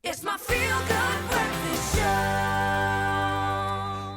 It's my feel-good breakfast show.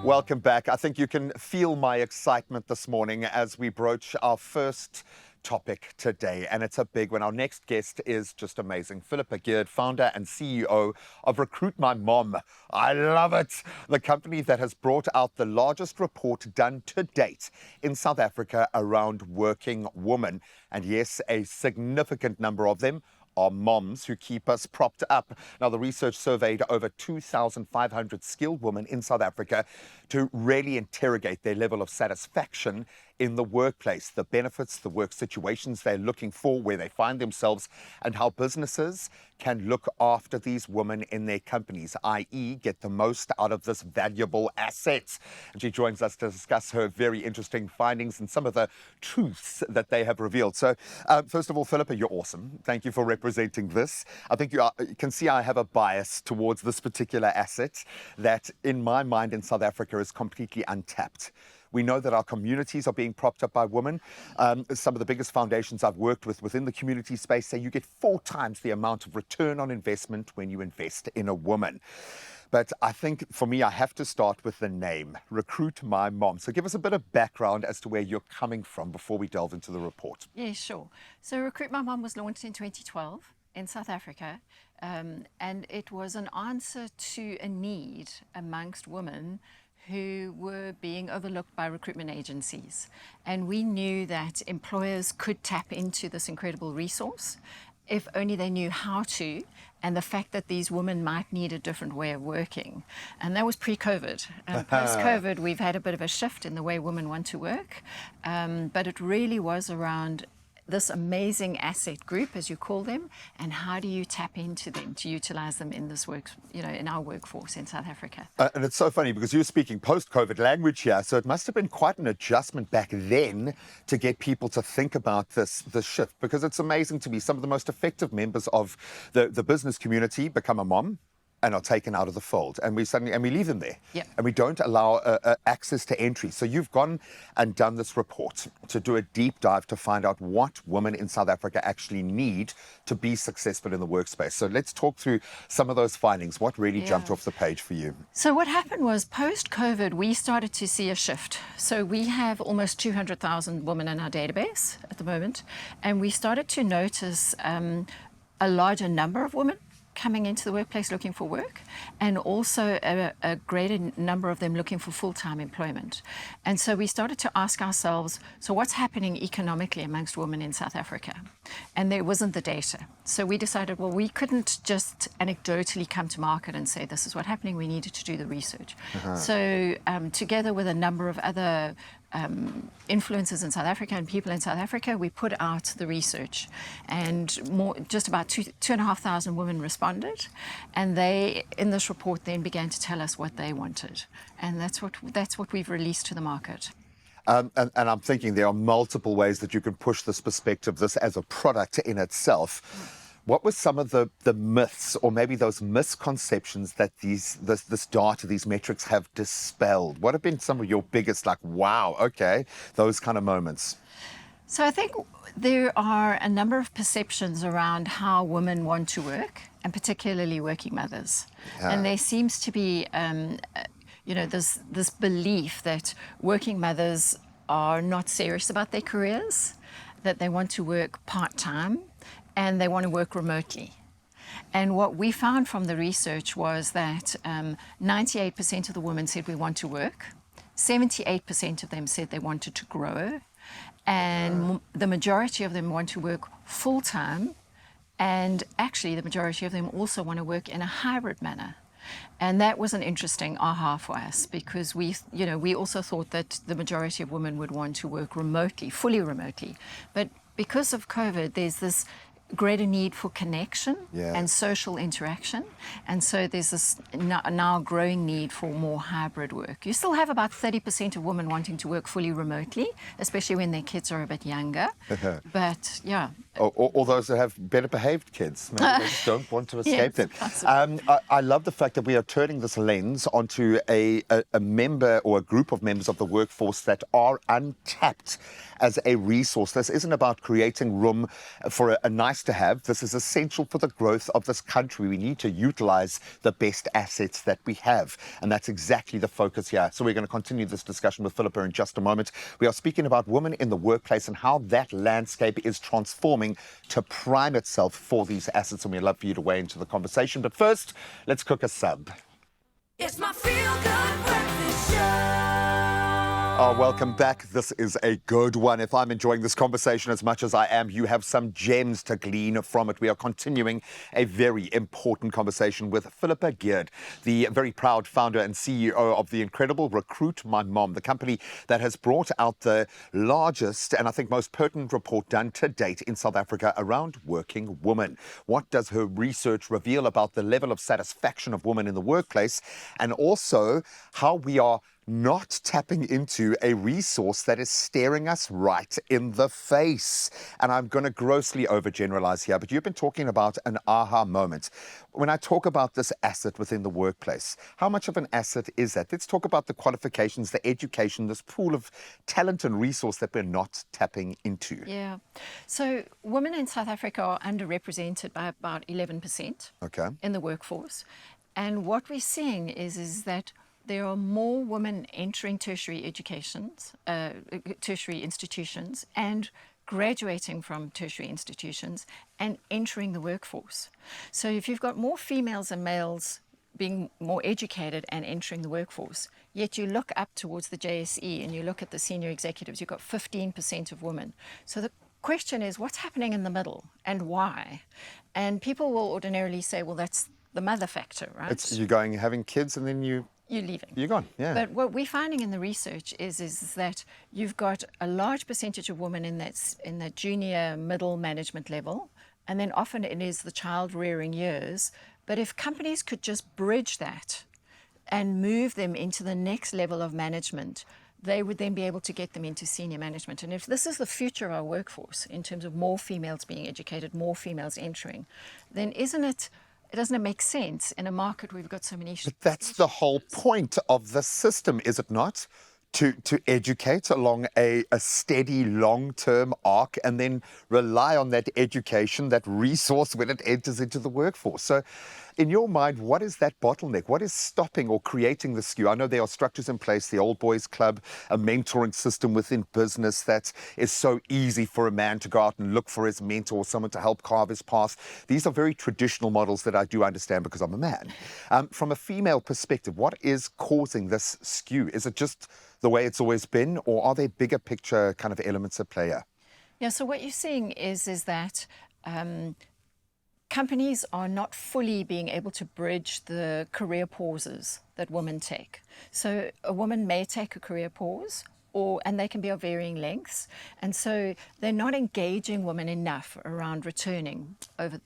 Welcome back. I think you can feel my excitement this morning as we broach our first topic today, and it's a big one. Our next guest is just amazing. Philippa Geard, founder and CEO of Recruit My Mom. I love it. The company that has brought out the largest report done to date in South Africa around working women. And yes, a significant number of them are moms who keep us propped up. Now, the research surveyed over 2,500 skilled women in South Africa to really interrogate their level of satisfaction in the workplace, the benefits, the work situations they're looking for, where they find themselves, and how businesses can look after these women in their companies, i.e. get the most out of this valuable asset. And she joins us to discuss her very interesting findings and some of the truths that they have revealed. So, first of all, Philippa, you're awesome. Thank you for representing this. I think you can see I have a bias towards this particular asset that, in my mind, in South Africa is completely untapped. We know that our communities are being propped up by women. Some of the biggest foundations I've worked with within the community space say you get 4 times the amount of return on investment when you invest in a woman. But I think for me, I have to start with the name, Recruit My Mom. So give us a bit of background as to where you're coming from before we delve into the report. Yeah, sure. So Recruit My Mom was launched in 2012 in South Africa, and it was an answer to a need amongst women who were being overlooked by recruitment agencies. And we knew that employers could tap into this incredible resource if only they knew how to, and the fact that these women might need a different way of working. And that was pre-COVID. Post-COVID, we've had a bit of a shift in the way women want to work, but it really was around this amazing asset group, as you call them, and how do you tap into them to utilize them in this work, in our workforce in South Africa. And it's so funny because you're speaking post-COVID language here, so it must have been quite an adjustment back then to get people to think about this shift, because it's amazing to me. Some of the most effective members of the business community become a mom and are taken out of the fold, and we leave them there. Yep. And we don't allow access to entry. So you've gone and done this report to do a deep dive to find out what women in South Africa actually need to be successful in the workspace. So let's talk through some of those findings. What really jumped off the page for you? So what happened was, post-COVID, we started to see a shift. So we have almost 200,000 women in our database at the moment, and we started to notice a larger number of women coming into the workplace looking for work, and also a greater number of them looking for full-time employment. And so we started to ask ourselves, so what's happening economically amongst women in South Africa? And there wasn't the data. So we decided, well, we couldn't just anecdotally come to market and say, this is what's happening. We needed to do the research. So together with a number of other influencers in South Africa and people in South Africa, we put out the research, and just about 2,500 women responded, and they, in this report, then began to tell us what they wanted, and that's what we've released to the market. And I'm thinking there are multiple ways that you can push this perspective, this as a product in itself. What were some of the myths, or maybe those misconceptions that this data, these metrics have dispelled? What have been some of your biggest, wow, okay, those kind of moments? So I think there are a number of perceptions around how women want to work, and particularly working mothers. Yeah. And there seems to be, this belief that working mothers are not serious about their careers, that they want to work part-time, and they want to work remotely. And what we found from the research was that 98% of the women said we want to work, 78% of them said they wanted to grow, and the majority of them want to work full-time, and actually the majority of them also want to work in a hybrid manner. And that was an interesting aha for us, because we also thought that the majority of women would want to work remotely, fully remotely. But because of COVID, there's this greater need for connection and social interaction, and so there's this now growing need for more hybrid work. You still have about 30% of women wanting to work fully remotely, especially when their kids are a bit younger. But or those that have better behaved kids. Maybe they just don't want to escape them. possibly. I love the fact that we are turning this lens onto a member or a group of members of the workforce that are untapped as a resource. This isn't about creating room for a nice to have. This is essential for the growth of this country. We need to utilize the best assets that we have. And that's exactly the focus here. So we're going to continue this discussion with Philippa in just a moment. We are speaking about women in the workplace and how that landscape is transforming to prime itself for these assets. And we'd love for you to weigh into the conversation. But first, let's cook a sub. It's my feel-good breakfast show. Oh, welcome back. This is a good one. If I'm enjoying this conversation as much as I am, you have some gems to glean from it. We are continuing a very important conversation with Philippa Geard, the very proud founder and CEO of the incredible Recruit My Mom, the company that has brought out the largest and I think most pertinent report done to date in South Africa around working women. What does her research reveal about the level of satisfaction of women in the workplace, and also how we are not tapping into a resource that is staring us right in the face? And I'm going to grossly overgeneralize here, but you've been talking about an aha moment. When I talk about this asset within the workplace, how much of an asset is that? Let's talk about the qualifications, the education, this pool of talent and resource that we're not tapping into. Yeah. So women in South Africa are underrepresented by about 11% Okay. in the workforce. And what we're seeing is that there are more women entering tertiary institutions and graduating from tertiary institutions and entering the workforce. So if you've got more females and males being more educated and entering the workforce, yet you look up towards the JSE and you look at the senior executives, you've got 15% of women. So the question is, what's happening in the middle and why? And people will ordinarily say, well, that's the mother factor, right? It's you going, having kids, and then you're leaving. You're gone, yeah. But what we're finding in the research is that you've got a large percentage of women in that junior middle management level, and then often it is the child rearing years. But if companies could just bridge that and move them into the next level of management, they would then be able to get them into senior management. And if this is the future of our workforce in terms of more females being educated, more females entering, then doesn't it make sense in a market where we've got so many... But that's the whole point of the system, is it not? To educate along a steady long-term arc and then rely on that education, that resource when it enters into the workforce. So in your mind, what is that bottleneck? What is stopping or creating the skew? I know there are structures in place, the Old Boys Club, a mentoring system within business that is so easy for a man to go out and look for his mentor, someone to help carve his path. These are very traditional models that I do understand because I'm a man. From a female perspective, what is causing this skew? Is it just the way it's always been, or are there bigger picture kind of elements at play here? Yeah, so what you're seeing is that companies are not fully being able to bridge the career pauses that women take. So a woman may take a career pause, and they can be of varying lengths. And so they're not engaging women enough around returning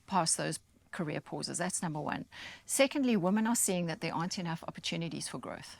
past those career pauses. That's number one. Secondly, women are seeing that there aren't enough opportunities for growth.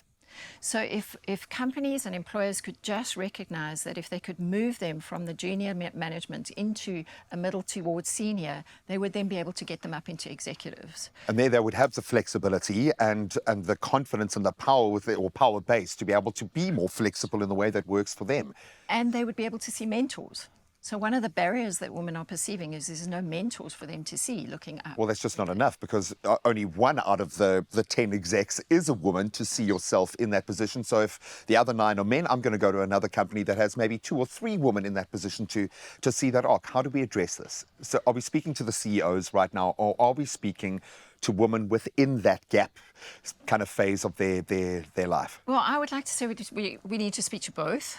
So if companies and employers could just recognize that if they could move them from the junior management into a middle towards senior, they would then be able to get them up into executives. And there they would have the flexibility and the confidence and the power with it, or power base, to be able to be more flexible in the way that works for them. And they would be able to see mentors. So one of the barriers that women are perceiving is there's no mentors for them to see looking up. Well, that's just not enough, because only one out of the 10 execs is a woman to see yourself in that position. So if the other 9 are men, I'm going to go to another company that has maybe 2 or 3 women in that position to see that arc. How do we address this? So are we speaking to the CEOs right now, or are we speaking to women within that gap kind of phase of their life? Well, I would like to say we need to speak to both.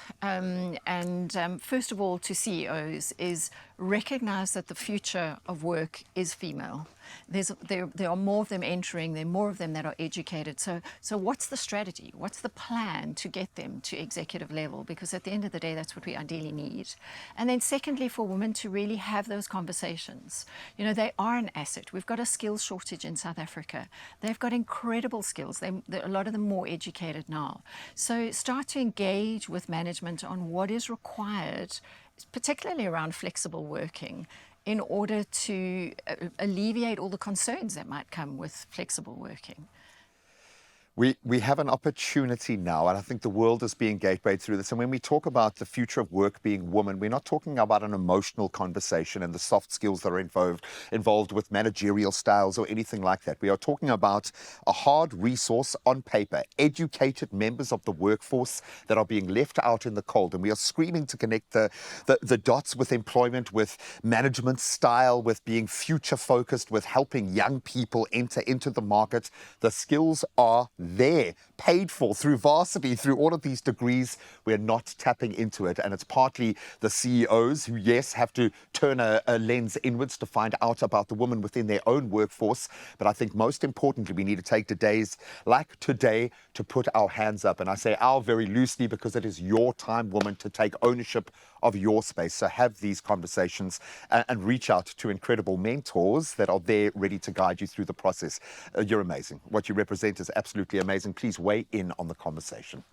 First of all, to CEOs is recognize that the future of work is female. There are more of them entering, there are more of them that are educated. So what's the strategy? What's the plan to get them to executive level? Because at the end of the day, that's what we ideally need. And then secondly, for women to really have those conversations. You know, they are an asset. We've got a skills shortage in South Africa. They've got incredible skills. A lot of them more educated now. So start to engage with management on what is required, particularly around flexible working, in order to alleviate all the concerns that might come with flexible working. We have an opportunity now, and I think the world is being gatewayed through this. And when we talk about the future of work being woman, we're not talking about an emotional conversation and the soft skills that are involved with managerial styles or anything like that. We are talking about a hard resource on paper, educated members of the workforce that are being left out in the cold. And we are screaming to connect the dots with employment, with management style, with being future focused, with helping young people enter into the market. The skills are there, paid for through varsity, through all of these degrees. We're not tapping into it. And it's partly the CEOs who, yes, have to turn a lens inwards to find out about the women within their own workforce. But I think most importantly, we need to take days like today to put our hands up. And I say our very loosely because it is your time, woman, to take ownership of your space. So have these conversations and reach out to incredible mentors that are there ready to guide you through the process. You're amazing. What you represent is absolutely amazing. Please weigh in on the conversation.